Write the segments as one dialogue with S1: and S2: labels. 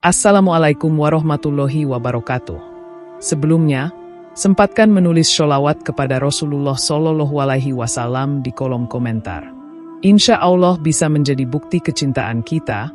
S1: Assalamualaikum warahmatullahi wabarakatuh. Sebelumnya, sempatkan menulis sholawat kepada Rasulullah Shallallahu Alaihi Wasallam di kolom komentar. Insya Allah bisa menjadi bukti kecintaan kita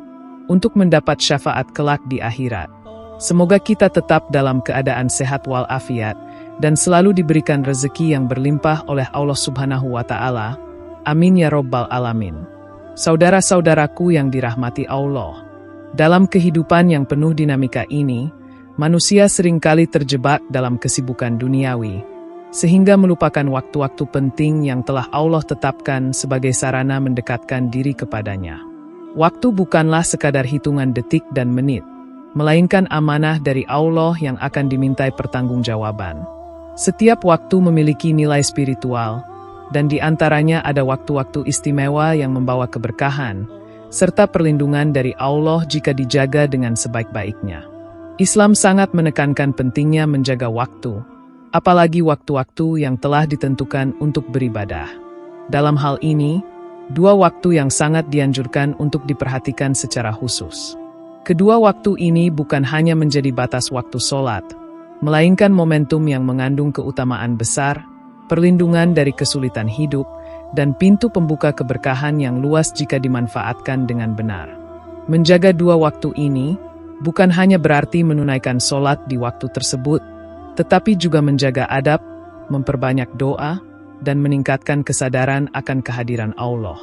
S1: untuk mendapat syafaat kelak di akhirat. Semoga kita tetap dalam keadaan sehat walafiat dan selalu diberikan rezeki yang berlimpah oleh Allah Subhanahu wa Ta'ala. Amin ya Rabbal Alamin. Saudara-saudaraku yang dirahmati Allah, dalam kehidupan yang penuh dinamika ini, manusia seringkali terjebak dalam kesibukan duniawi, sehingga melupakan waktu-waktu penting yang telah Allah tetapkan sebagai sarana mendekatkan diri kepadanya. Waktu bukanlah sekadar hitungan detik dan menit, melainkan amanah dari Allah yang akan dimintai pertanggungjawaban. Setiap waktu memiliki nilai spiritual, dan di antaranya ada waktu-waktu istimewa yang membawa keberkahan, serta perlindungan dari Allah jika dijaga dengan sebaik-baiknya. Islam sangat menekankan pentingnya menjaga waktu, apalagi waktu-waktu yang telah ditentukan untuk beribadah. Dalam hal ini, dua waktu yang sangat dianjurkan untuk diperhatikan secara khusus. Kedua waktu ini bukan hanya menjadi batas waktu sholat, melainkan momentum yang mengandung keutamaan besar, perlindungan dari kesulitan hidup, dan pintu pembuka keberkahan yang luas jika dimanfaatkan dengan benar. Menjaga dua waktu ini bukan hanya berarti menunaikan sholat di waktu tersebut, tetapi juga menjaga adab, memperbanyak doa, dan meningkatkan kesadaran akan kehadiran Allah.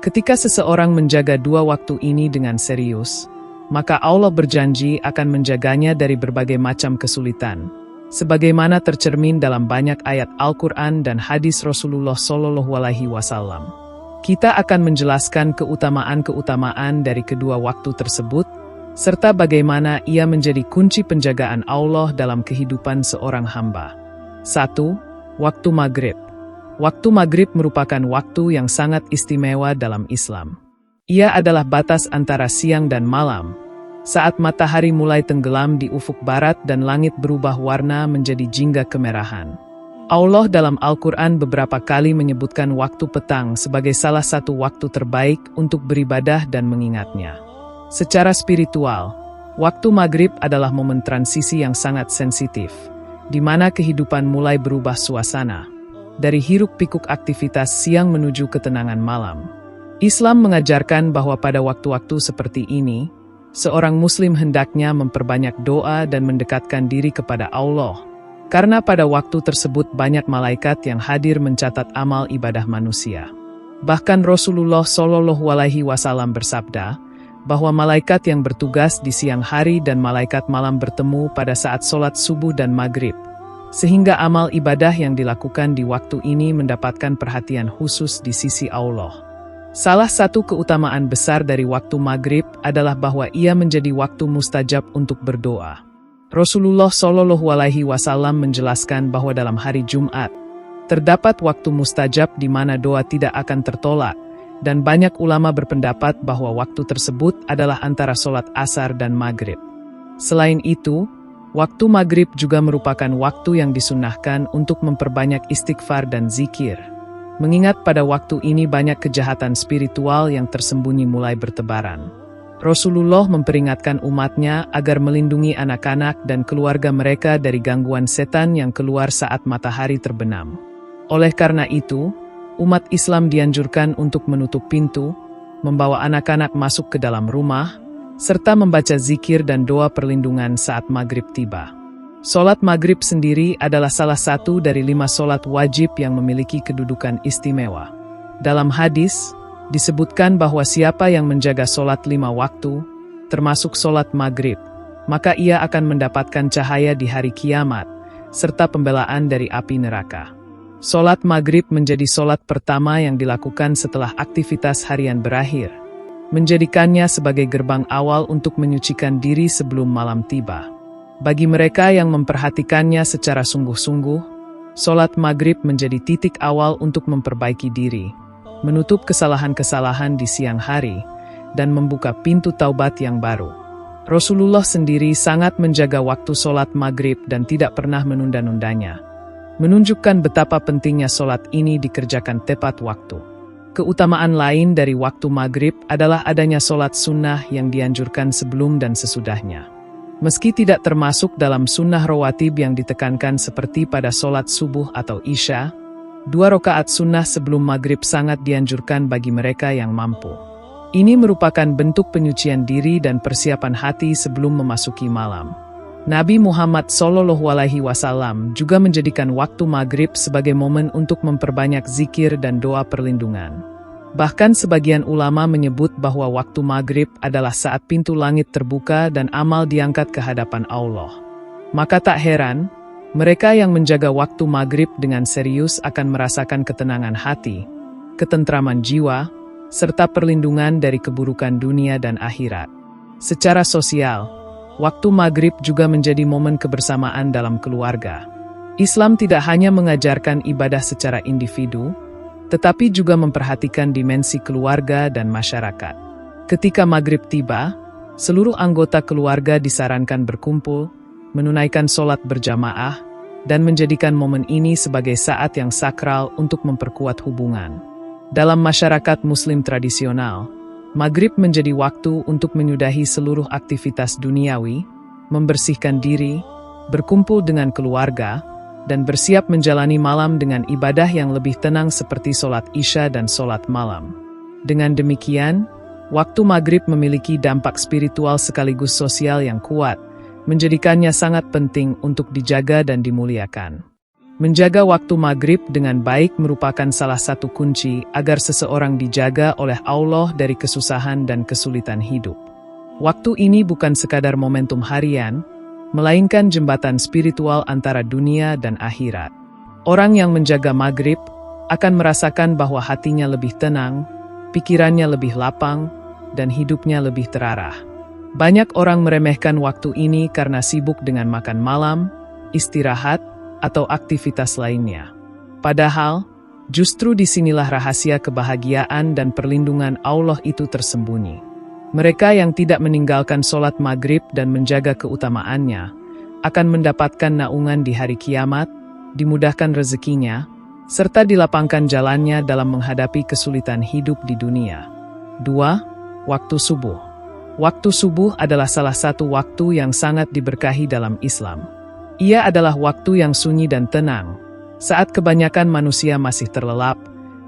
S1: Ketika seseorang menjaga dua waktu ini dengan serius, maka Allah berjanji akan menjaganya dari berbagai macam kesulitan, sebagaimana tercermin dalam banyak ayat Al-Quran dan hadis Rasulullah Shallallahu Alaihi Wasallam. Kita akan menjelaskan keutamaan-keutamaan dari kedua waktu tersebut, serta bagaimana ia menjadi kunci penjagaan Allah dalam kehidupan seorang hamba. 1. Waktu Maghrib. Waktu Maghrib merupakan waktu yang sangat istimewa dalam Islam. Ia adalah batas antara siang dan malam, saat matahari mulai tenggelam di ufuk barat dan langit berubah warna menjadi jingga kemerahan. Allah dalam Al-Quran beberapa kali menyebutkan waktu petang sebagai salah satu waktu terbaik untuk beribadah dan mengingatnya. Secara spiritual, waktu Maghrib adalah momen transisi yang sangat sensitif, di mana kehidupan mulai berubah suasana, dari hiruk-pikuk aktivitas siang menuju ketenangan malam. Islam mengajarkan bahwa pada waktu-waktu seperti ini, seorang muslim hendaknya memperbanyak doa dan mendekatkan diri kepada Allah, karena pada waktu tersebut banyak malaikat yang hadir mencatat amal ibadah manusia. Bahkan Rasulullah Shallallahu Alaihi Wasallam bersabda, bahwa malaikat yang bertugas di siang hari dan malaikat malam bertemu pada saat sholat subuh dan maghrib, sehingga amal ibadah yang dilakukan di waktu ini mendapatkan perhatian khusus di sisi Allah. Salah satu keutamaan besar dari waktu Maghrib adalah bahwa ia menjadi waktu mustajab untuk berdoa. Rasulullah Shallallahu Alaihi Wasallam menjelaskan bahwa dalam hari Jumat terdapat waktu mustajab di mana doa tidak akan tertolak, dan banyak ulama berpendapat bahwa waktu tersebut adalah antara sholat asar dan maghrib. Selain itu, waktu Maghrib juga merupakan waktu yang disunnahkan untuk memperbanyak istighfar dan zikir. Mengingat pada waktu ini banyak kejahatan spiritual yang tersembunyi mulai bertebaran. Rasulullah memperingatkan umatnya agar melindungi anak-anak dan keluarga mereka dari gangguan setan yang keluar saat matahari terbenam. Oleh karena itu, umat Islam dianjurkan untuk menutup pintu, membawa anak-anak masuk ke dalam rumah, serta membaca zikir dan doa perlindungan saat maghrib tiba. Sholat maghrib sendiri adalah salah satu dari 5 sholat wajib yang memiliki kedudukan istimewa. Dalam hadis, disebutkan bahwa siapa yang menjaga sholat 5 waktu, termasuk sholat maghrib, maka ia akan mendapatkan cahaya di hari kiamat, serta pembelaan dari api neraka. Sholat maghrib menjadi sholat pertama yang dilakukan setelah aktivitas harian berakhir, menjadikannya sebagai gerbang awal untuk menyucikan diri sebelum malam tiba. Bagi mereka yang memperhatikannya secara sungguh-sungguh, sholat maghrib menjadi titik awal untuk memperbaiki diri, menutup kesalahan-kesalahan di siang hari, dan membuka pintu taubat yang baru. Rasulullah sendiri sangat menjaga waktu sholat maghrib dan tidak pernah menunda-nundanya, menunjukkan betapa pentingnya sholat ini dikerjakan tepat waktu. Keutamaan lain dari waktu maghrib adalah adanya solat sunnah yang dianjurkan sebelum dan sesudahnya. Meski tidak termasuk dalam sunnah rawatib yang ditekankan seperti pada solat subuh atau isya, 2 rakaat sunnah sebelum maghrib sangat dianjurkan bagi mereka yang mampu. Ini merupakan bentuk penyucian diri dan persiapan hati sebelum memasuki malam. Nabi Muhammad SAW juga menjadikan waktu maghrib sebagai momen untuk memperbanyak zikir dan doa perlindungan. Bahkan sebagian ulama menyebut bahwa waktu maghrib adalah saat pintu langit terbuka dan amal diangkat ke hadapan Allah. Maka tak heran, mereka yang menjaga waktu maghrib dengan serius akan merasakan ketenangan hati, ketentraman jiwa, serta perlindungan dari keburukan dunia dan akhirat. Secara sosial, waktu maghrib juga menjadi momen kebersamaan dalam keluarga. Islam tidak hanya mengajarkan ibadah secara individu, tetapi juga memperhatikan dimensi keluarga dan masyarakat. Ketika maghrib tiba, seluruh anggota keluarga disarankan berkumpul, menunaikan sholat berjamaah, dan menjadikan momen ini sebagai saat yang sakral untuk memperkuat hubungan. Dalam masyarakat Muslim tradisional, maghrib menjadi waktu untuk menyudahi seluruh aktivitas duniawi, membersihkan diri, berkumpul dengan keluarga, dan bersiap menjalani malam dengan ibadah yang lebih tenang seperti sholat isya dan sholat malam. Dengan demikian, waktu maghrib memiliki dampak spiritual sekaligus sosial yang kuat, menjadikannya sangat penting untuk dijaga dan dimuliakan. Menjaga waktu maghrib dengan baik merupakan salah satu kunci agar seseorang dijaga oleh Allah dari kesusahan dan kesulitan hidup. Waktu ini bukan sekadar momentum harian, melainkan jembatan spiritual antara dunia dan akhirat. Orang yang menjaga maghrib akan merasakan bahwa hatinya lebih tenang, pikirannya lebih lapang, dan hidupnya lebih terarah. Banyak orang meremehkan waktu ini karena sibuk dengan makan malam, istirahat, atau aktivitas lainnya. Padahal, justru disinilah rahasia kebahagiaan dan perlindungan Allah itu tersembunyi. Mereka yang tidak meninggalkan sholat maghrib dan menjaga keutamaannya, akan mendapatkan naungan di hari kiamat, dimudahkan rezekinya, serta dilapangkan jalannya dalam menghadapi kesulitan hidup di dunia. 2. Waktu subuh. Waktu subuh adalah salah satu waktu yang sangat diberkahi dalam Islam. Ia adalah waktu yang sunyi dan tenang, saat kebanyakan manusia masih terlelap,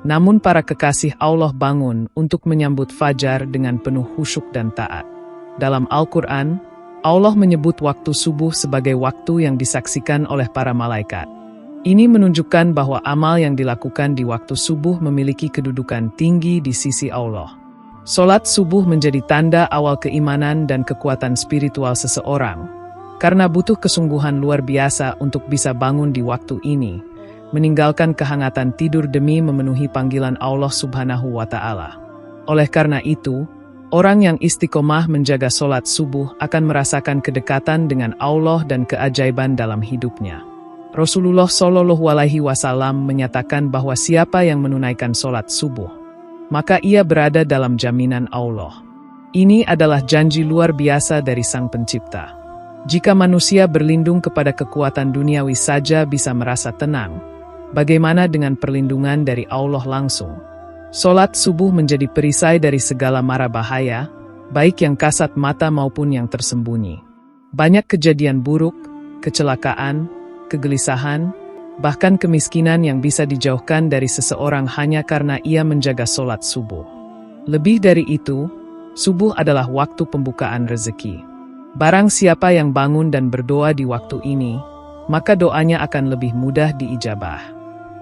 S1: namun para kekasih Allah bangun untuk menyambut fajar dengan penuh khusyuk dan taat. Dalam Al-Quran, Allah menyebut waktu subuh sebagai waktu yang disaksikan oleh para malaikat. Ini menunjukkan bahwa amal yang dilakukan di waktu subuh memiliki kedudukan tinggi di sisi Allah. Solat subuh menjadi tanda awal keimanan dan kekuatan spiritual seseorang, karena butuh kesungguhan luar biasa untuk bisa bangun di waktu ini, meninggalkan kehangatan tidur demi memenuhi panggilan Allah Subhanahu wa Ta'ala. Oleh karena itu, orang yang istiqomah menjaga solat subuh akan merasakan kedekatan dengan Allah dan keajaiban dalam hidupnya. Rasulullah SAW menyatakan bahwa siapa yang menunaikan solat subuh, maka ia berada dalam jaminan Allah. Ini adalah janji luar biasa dari Sang Pencipta. Jika manusia berlindung kepada kekuatan duniawi saja bisa merasa tenang, bagaimana dengan perlindungan dari Allah langsung? Solat subuh menjadi perisai dari segala mara bahaya, baik yang kasat mata maupun yang tersembunyi. Banyak kejadian buruk, kecelakaan, kegelisahan, bahkan kemiskinan yang bisa dijauhkan dari seseorang hanya karena ia menjaga solat subuh. Lebih dari itu, subuh adalah waktu pembukaan rezeki. Barang siapa yang bangun dan berdoa di waktu ini, maka doanya akan lebih mudah diijabah.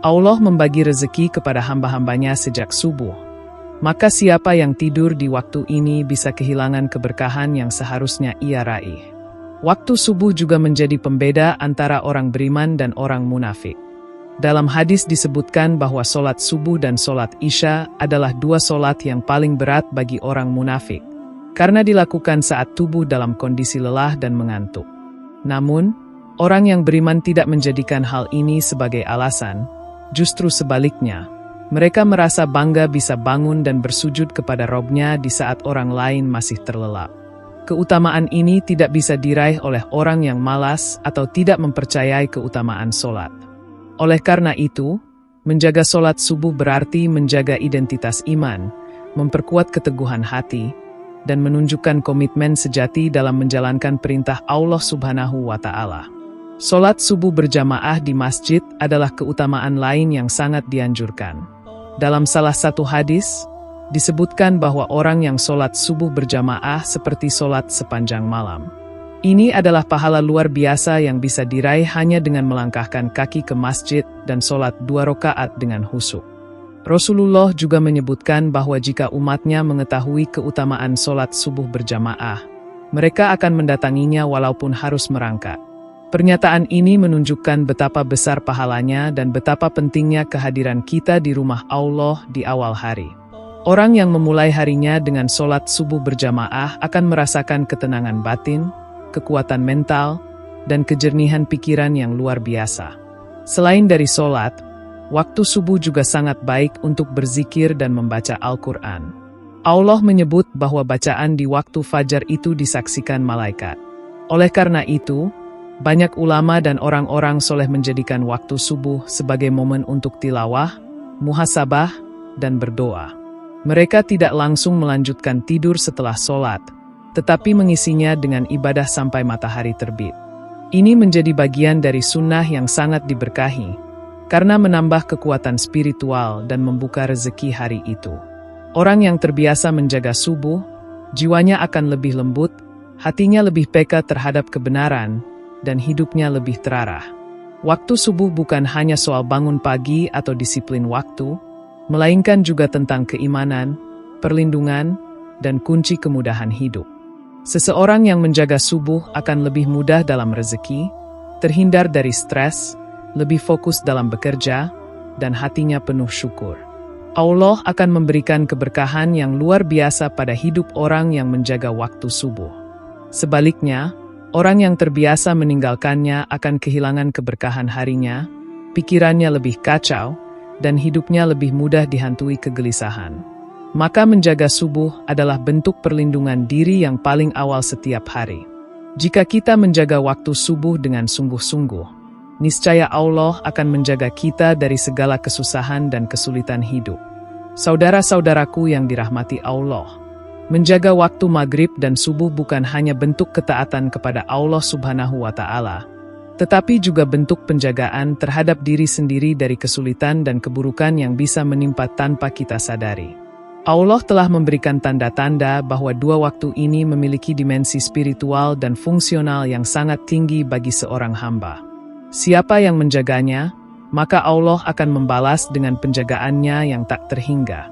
S1: Allah membagi rezeki kepada hamba-hambanya sejak subuh. Maka siapa yang tidur di waktu ini bisa kehilangan keberkahan yang seharusnya ia raih. Waktu subuh juga menjadi pembeda antara orang beriman dan orang munafik. Dalam hadis disebutkan bahwa solat subuh dan solat isya adalah 2 solat yang paling berat bagi orang munafik, karena dilakukan saat tubuh dalam kondisi lelah dan mengantuk. Namun, orang yang beriman tidak menjadikan hal ini sebagai alasan, justru sebaliknya, mereka merasa bangga bisa bangun dan bersujud kepada Robnya di saat orang lain masih terlelap. Keutamaan ini tidak bisa diraih oleh orang yang malas atau tidak mempercayai keutamaan solat. Oleh karena itu, Menjaga sholat subuh berarti menjaga identitas iman, memperkuat keteguhan hati, dan menunjukkan komitmen sejati dalam menjalankan perintah Allah Subhanahu wa Ta'ala. Sholat subuh berjamaah di masjid adalah keutamaan lain yang sangat dianjurkan. Dalam salah satu hadis, disebutkan bahwa orang yang sholat subuh berjamaah seperti sholat sepanjang malam. Ini adalah pahala luar biasa yang bisa diraih hanya dengan melangkahkan kaki ke masjid dan sholat 2 rakaat dengan khusyuk. Rasulullah juga menyebutkan bahwa jika umatnya mengetahui keutamaan sholat subuh berjamaah, mereka akan mendatanginya walaupun harus merangkak. Pernyataan ini menunjukkan betapa besar pahalanya dan betapa pentingnya kehadiran kita di rumah Allah di awal hari. Orang yang memulai harinya dengan sholat subuh berjamaah akan merasakan ketenangan batin, kekuatan mental, dan kejernihan pikiran yang luar biasa. Selain dari sholat, waktu subuh juga sangat baik untuk berzikir dan membaca Al-Quran. Allah menyebut bahwa bacaan di waktu fajar itu disaksikan malaikat. Oleh karena itu, banyak ulama dan orang-orang soleh menjadikan waktu subuh sebagai momen untuk tilawah, muhasabah, dan berdoa. Mereka tidak langsung melanjutkan tidur setelah sholat, tetapi mengisinya dengan ibadah sampai matahari terbit. Ini menjadi bagian dari sunnah yang sangat diberkahi, karena menambah kekuatan spiritual dan membuka rezeki hari itu. Orang yang terbiasa menjaga subuh, jiwanya akan lebih lembut, hatinya lebih peka terhadap kebenaran, dan hidupnya lebih terarah. Waktu subuh bukan hanya soal bangun pagi atau disiplin waktu, melainkan juga tentang keimanan, perlindungan, dan kunci kemudahan hidup. Seseorang yang menjaga subuh akan lebih mudah dalam rezeki, terhindar dari stres, lebih fokus dalam bekerja, dan hatinya penuh syukur. Allah akan memberikan keberkahan yang luar biasa pada hidup orang yang menjaga waktu subuh. Sebaliknya, orang yang terbiasa meninggalkannya akan kehilangan keberkahan harinya, pikirannya lebih kacau, dan hidupnya lebih mudah dihantui kegelisahan. Maka menjaga subuh adalah bentuk perlindungan diri yang paling awal setiap hari. Jika kita menjaga waktu subuh dengan sungguh-sungguh, niscaya Allah akan menjaga kita dari segala kesusahan dan kesulitan hidup. Saudara-saudaraku yang dirahmati Allah, menjaga waktu maghrib dan subuh bukan hanya bentuk ketaatan kepada Allah Subhanahu wa Ta'ala, tetapi juga bentuk penjagaan terhadap diri sendiri dari kesulitan dan keburukan yang bisa menimpa tanpa kita sadari. Allah telah memberikan tanda-tanda bahwa 2 waktu ini memiliki dimensi spiritual dan fungsional yang sangat tinggi bagi seorang hamba. Siapa yang menjaganya, maka Allah akan membalas dengan penjagaannya yang tak terhingga.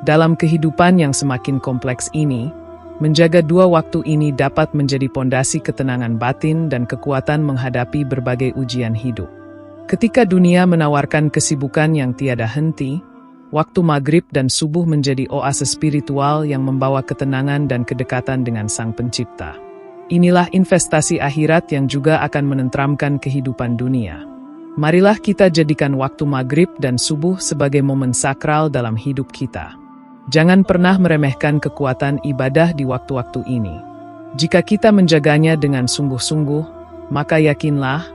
S1: Dalam kehidupan yang semakin kompleks ini, menjaga 2 waktu ini dapat menjadi pondasi ketenangan batin dan kekuatan menghadapi berbagai ujian hidup. Ketika dunia menawarkan kesibukan yang tiada henti, waktu maghrib dan subuh menjadi oase spiritual yang membawa ketenangan dan kedekatan dengan Sang Pencipta. Inilah investasi akhirat yang juga akan menenteramkan kehidupan dunia. Marilah kita jadikan waktu maghrib dan subuh sebagai momen sakral dalam hidup kita. Jangan pernah meremehkan kekuatan ibadah di waktu-waktu ini. Jika kita menjaganya dengan sungguh-sungguh, maka yakinlah,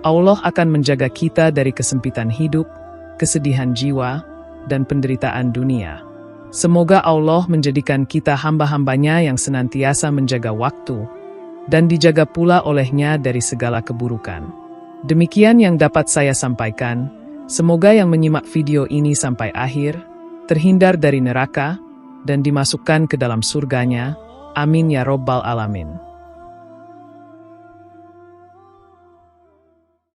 S1: Allah akan menjaga kita dari kesempitan hidup, kesedihan jiwa, dan penderitaan dunia. Semoga Allah menjadikan kita hamba-hambanya yang senantiasa menjaga waktu, dan dijaga pula olehnya dari segala keburukan. Demikian yang dapat saya sampaikan. Semoga yang menyimak video ini sampai akhir, terhindar dari neraka, dan dimasukkan ke dalam surganya. Amin ya Rabbal Alamin.